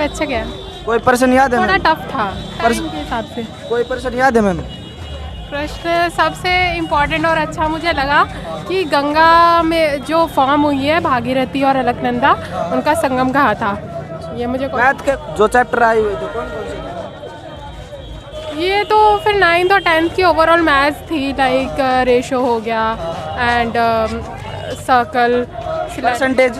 अच्छा गया। कोई प्रश्न याद है थोड़ा मैम? टफ था टाइम के हिसाब से। कोई प्रश्न याद है मैम? प्रश्न सबसे इम्पोर्टेंट और अच्छा मुझे लगा कि गंगा में जो फॉर्म हुई है भागीरथी और अलकनंदा, उनका संगम कहाँ था, ये मुझे मैथ के जो चैप्टर आए हुए थे कौन कौन से? ये तो फिर 9th और 10th की ओवरऑल मैथ्स थी, लाइक रेशो हो गया and circle. Percentage?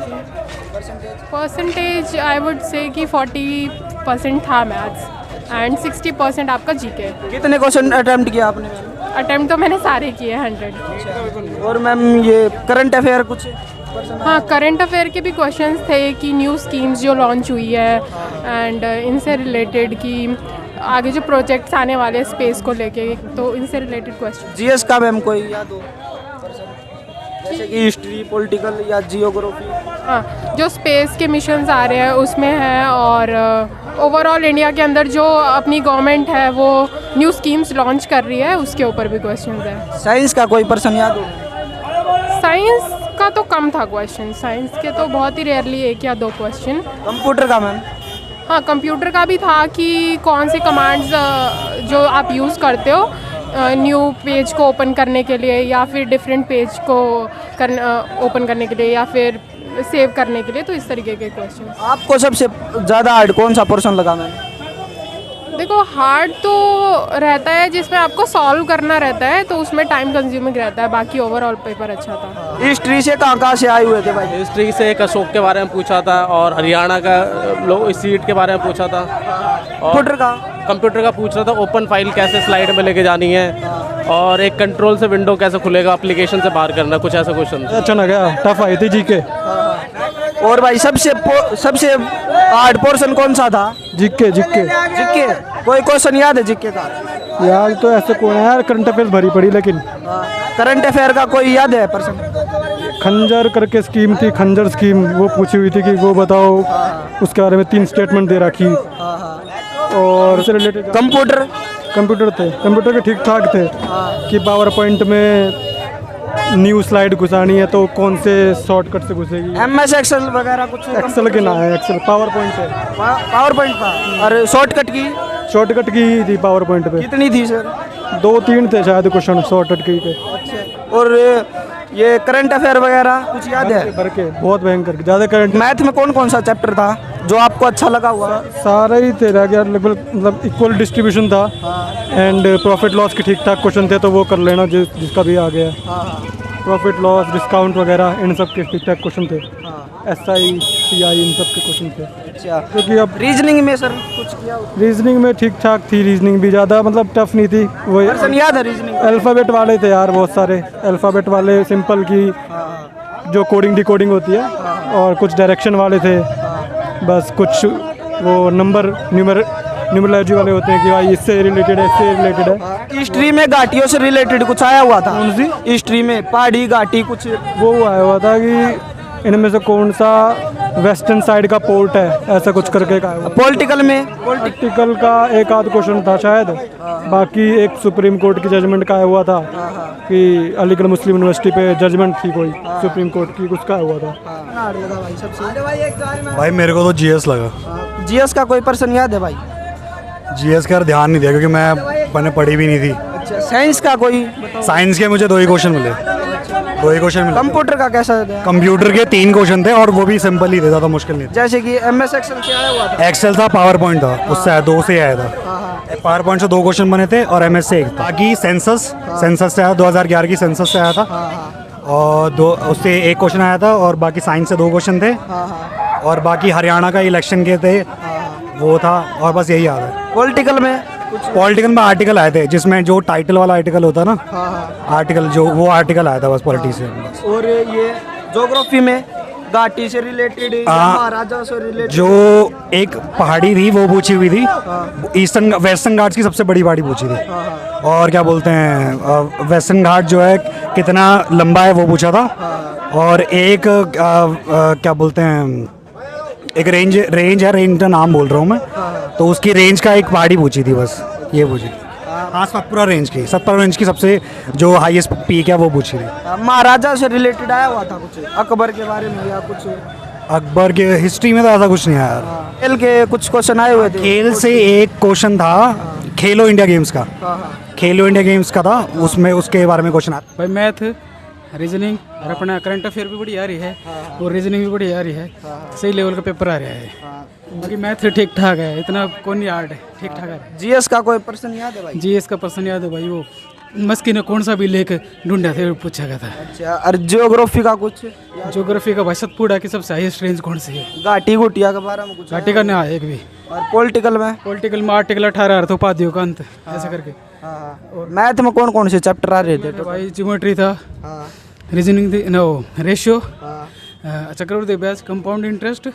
Percentage I would say कि 40% था मैथ्स एंड 60% आपका जीके। कितने क्वेश्चन अटेम्प्ट किया आपने? अटेम्प्ट तो मैंने सारे किए 100। और मैम ये करंट अफेयर कुछ? हाँ, करंट अफेयर के भी क्वेश्चंस थे कि न्यू स्कीम्स जो लॉन्च हुई है एंड इनसे रिलेटेड कि आगे जो प्रोजेक्ट्स आने वाले हैं स्पेस को लेके, तो इनसे रिलेटेड क्वेश्चन। जीएस का मैम कोई याद हो? जैसे कि हिस्ट्री, पॉलिटिकल या जियोग्राफी? हाँ, जो स्पेस के मिशंस आ रहे हैं उसमें है, और ओवरऑल इंडिया के अंदर जो अपनी गवर्नमेंट है वो न्यू स्कीम्स लॉन्च कर रही है, उसके ऊपर भी क्वेश्चन है। साइंस का कोई पर्सन याद हो? साइंस का तो कम था क्वेश्चन, साइंस के तो बहुत ही रेयरली 1 या 2 क्वेश्चन। कंप्यूटर का मैम? हाँ, कंप्यूटर का भी था कि कौन सी कमांड्स जो आप यूज़ करते हो न्यू पेज को ओपन करने के लिए, या फिर डिफरेंट पेज को ओपन करने के लिए, या फिर सेव करने के लिए, तो इस तरीके के क्वेश्चन। आपको सबसे ज़्यादा हार्ड कौन सा पोर्शन लगा मैम? देखो, हार्ड तो रहता है जिसमें आपको सॉल्व करना रहता है, तो उसमें टाइम कंज्यूमिंग रहता है, बाकी ओवरऑल पेपर अच्छा था। हिस्ट्री से कहाँ से आए हुए थे भाई? हिस्ट्री से एक अशोक के बारे में पूछा था और हरियाणा का लोग सीट के बारे में पूछा था। कंप्यूटर का पूछ रहा था ओपन फाइल कैसे स्लाइड में लेके जानी है, और एक कंट्रोल से विंडो कैसे खुलेगा एप्लीकेशन से बाहर करना, कुछ ऐसा क्वेश्चन। अच्छा ना गया, टफ आई थी जीके। और भाई सबसे हार्ड पोर्शन कौन सा था? जीके। कोई क्वेश्चन याद है जीके का? यार तो ऐसे कौन है यार, करंट अफेयर भरी पड़ी, लेकिन करंट अफेयर का कोई याद है पर्सन? खंजर करके स्कीम थी, खंजर स्कीम, वो पूछी हुई थी कि वो बताओ, उसके बारे में 3 स्टेटमेंट दे रखी। और उससे रिलेटेड कंप्यूटर के ठीक ठाक थे कि पावर पॉइंट में न्यू स्लाइड घुसानी है तो कौन से शॉर्टकट से घुसेगी। MS एक्सेल वगैरह कुछ? एक्सेल के ना है, एक्सेल पावर पॉइंट है। पावर पॉइंट का? और शॉर्टकट की थी पावर पॉइंट पे। कितनी थी सर? 2-3 थे शायद क्वेश्चन शॉर्टकट की पे। और ये करंट अफेयर वगैरह कुछ याद है? भर के बहुत भयंकर ज़्यादा करंट। मैथ में कौन सा चैप्टर था जो आपको अच्छा लगा हुआ? सारे ही थे यार, लगभग मतलब इक्वल डिस्ट्रीब्यूशन था एंड प्रॉफिट लॉस के ठीक ठाक क्वेश्चन थे, तो वो कर लेना जिसका भी आ गया। प्रॉफिट लॉस, डिस्काउंट वगैरह, इन सब के ठीक ठाक क्वेश्चन थे। SI CI इन सब के क्वेश्चन थे। अच्छा, क्योंकि अब रीजनिंग में सर कुछ किया? रीजनिंग में ठीक ठाक थी, रीजनिंग भी ज़्यादा मतलब टफ नहीं थी। वही पर्सन याद है रीजनिंग? अल्फ़ाबेट वाले थे यार, बहुत सारे अल्फ़ाबेट वाले, सिंपल की जो कोडिंग डिकोडिंग होती है, और कुछ डायरेक्शन वाले थे, बस कुछ वो नंबर न्यूमरोलॉजी वाले होते हैं कि भाई इससे रिलेटेड है, इससे रिलेटेड है। हिस्ट्री में घाटियों से रिलेटेड कुछ आया हुआ था? कौन सी हिस्ट्री में? पहाड़ी घाटी कुछ वो आया हुआ था कि इनमें से कौन सा वेस्टर्न साइड का पोर्ट है, ऐसा कुछ करके का। पॉलिटिकल का एक आध क्वेश्चन था शायद, बाकी एक सुप्रीम कोर्ट की जजमेंट का आया हुआ था कि अलीगढ़ मुस्लिम यूनिवर्सिटी पे जजमेंट थी कोई सुप्रीम कोर्ट की, उसका आया हुआ था। भाई मेरे को तो जीएस लगा। जीएस का कोई पर्सन याद है भाई? जीएस का ध्यान नहीं दिया क्योंकि मैंने पढ़ी भी नहीं थी। अच्छा, साइंस का कोई? साइंस के मुझे 2 ही क्वेश्चन मिले। कंप्यूटर का कैसा था? कंप्यूटर के 3 क्वेश्चन थे और वो भी सिंपल ही थे, ज़्यादा मुश्किल नहीं। जैसे कि MS एक्सेल से आया हुआ था? एक्सेल था, पावर पॉइंट था, उससे 2 से आया था। पावर पॉइंट से 2 क्वेश्चन बने थे और MS से 1 था। बाकी सेंसस से आया, 2011 की सेंसस से आया था, और उससे 1 क्वेश्चन आया था, और बाकी साइंस से 2 क्वेश्चन थे, और बाकी हरियाणा का इलेक्शन के थे वो था, और बस यही याद है। पॉलिटिकल में आर्टिकल आए थे जिसमें जो टाइटल वाला आर्टिकल होता है ना, आर्टिकल जो वो आर्टिकल आया था बस पॉलिटिशियन। और ये ज्योग्राफी में घाटी से रिलेटेड, महाराजा से रिलेटेड जो एक पहाड़ी थी वो पूछी हुई थी, वेस्टर्न घाट्स की सबसे बड़ी पहाड़ी पूछी थी, और क्या बोलते हैं वेस्टर्न घाट जो है कितना लंबा है वो पूछा था, और एक क्या बोलते हैं एक रेंज है, रेंज का नाम बोल रहा हूँ मैं, तो उसकी रेंज का एक पहाड़ी पूछी थी, बस ये पूछी। हाँ, सतपुरा रेंज की सबसे जो हाईएस्ट पीक है वो पूछी थी। महाराजा से रिलेटेड आया हुआ था कुछ, अकबर के बारे में या कुछ? अकबर के हिस्ट्री में तो ऐसा कुछ नहीं आया यार। खेल के कुछ क्वेश्चन आए हुए थे। खेल से एक क्वेश्चन था, खेलो इंडिया गेम्स का, खेलो इंडिया गेम्स का था, उसमें उसके बारे में क्वेश्चन आता। भाई मैथ, रीजनिंग और अपना करंट अफेयर भी बढ़िया आ रही है और रीजनिंग भी बढ़िया आ रही है। सही लेवल का पेपर आ रहा है। बाकी मैथ ठीक ठाक है, इतना कौन नहीं हार्ड है, ठीक ठाक है। जीएस का कोई प्रश्न याद है भाई? जीएस का पर्सन याद है भाई, वो मस्की ने कौन सा भी लेके ढूंढा थे पूछा गया था। अच्छा, और ज्योग्राफी का कुछ? ज्योग्राफी का भाई सतपुड़ा की सबसे हाईएस्ट रेंज कौन सी है? घाटी घुटिया के बारे में कुछ? घाटी का नहीं एक भी। और पॉलिटिकल में? पॉलिटिकल में आर्टिकल 18 अर्थ उपाधियों का अंत, ऐसे करके। और मैथ में कौन कौन से चैप्टर आ रहे थे? भाई ज्योमेट्री था, रीजनिंग थी, नो रेशियो, चक्रवर्ती ब्याज, कंपाउंड इंटरेस्ट,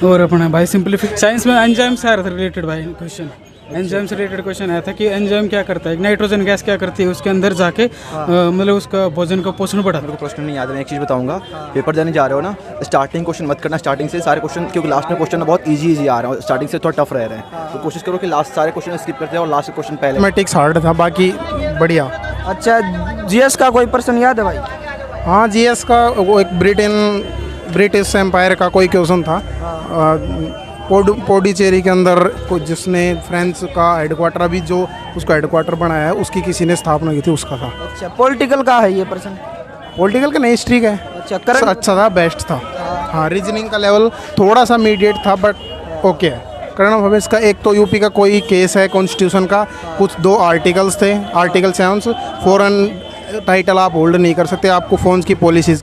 और अपना भाई सिंपलीफिक। साइंस में एंजाइम से आ रहा था रिलेटेड भाई क्वेश्चन, एंजाइम से रिलेटेड क्वेश्चन आया था कि एंजाइम क्या करता है, नाइट्रोजन गैस क्या करती है, उसके अंदर जाके मतलब उसका भोजन का पोषण बढ़ाता है। मेरे को प्रश्न नहीं याद है, मैं एक चीज़ बताऊंगा। पेपर देने जा रहे हो ना, स्टार्टिंग क्वेश्चन मत करना, स्टार्टिंग से सारे क्वेश्चन, क्योंकि लास्ट में क्वेश्चन बहुत इजी आ रहे हैं, स्टार्टिंग से थोड़ा टफ रह रहे हैं। तो कोशिश करो कि लास्ट सारे क्वेश्चन स्किप करते हैं और लास्ट क्वेश्चन पहले। मैथमेटिक्स हार्ड था, बाकी बढ़िया। अच्छा, जीएस का कोई प्रश्न याद है भाई? हाँ, जीएस का वो एक ब्रिटिश एम्पायर का कोई क्वेश्चन था। पौडीचेरी के अंदर जिसने फ्रांस का हेडक्वार्टर, अभी जो उसका हेडक्वार्टर बनाया है, उसकी किसी ने स्थापना की थी, उसका था। अच्छा, पॉलिटिकल का है ये प्रश्न? पॉलिटिकल का नहीं, हिस्ट्री का है। अच्छा, करंट? अच्छा था, बेस्ट था। हाँ, रीजनिंग का लेवल थोड़ा सा मीडिएट था, बट ओके है। करंट अफेयर्स का एक तो यूपी का कोई केस है कॉन्स्टिट्यूशन का, कुछ 2 आर्टिकल्स थे, आर्टिकल 7, फॉरेन टाइटल आप होल्ड नहीं कर सकते, आपको फोन की पॉलिसीज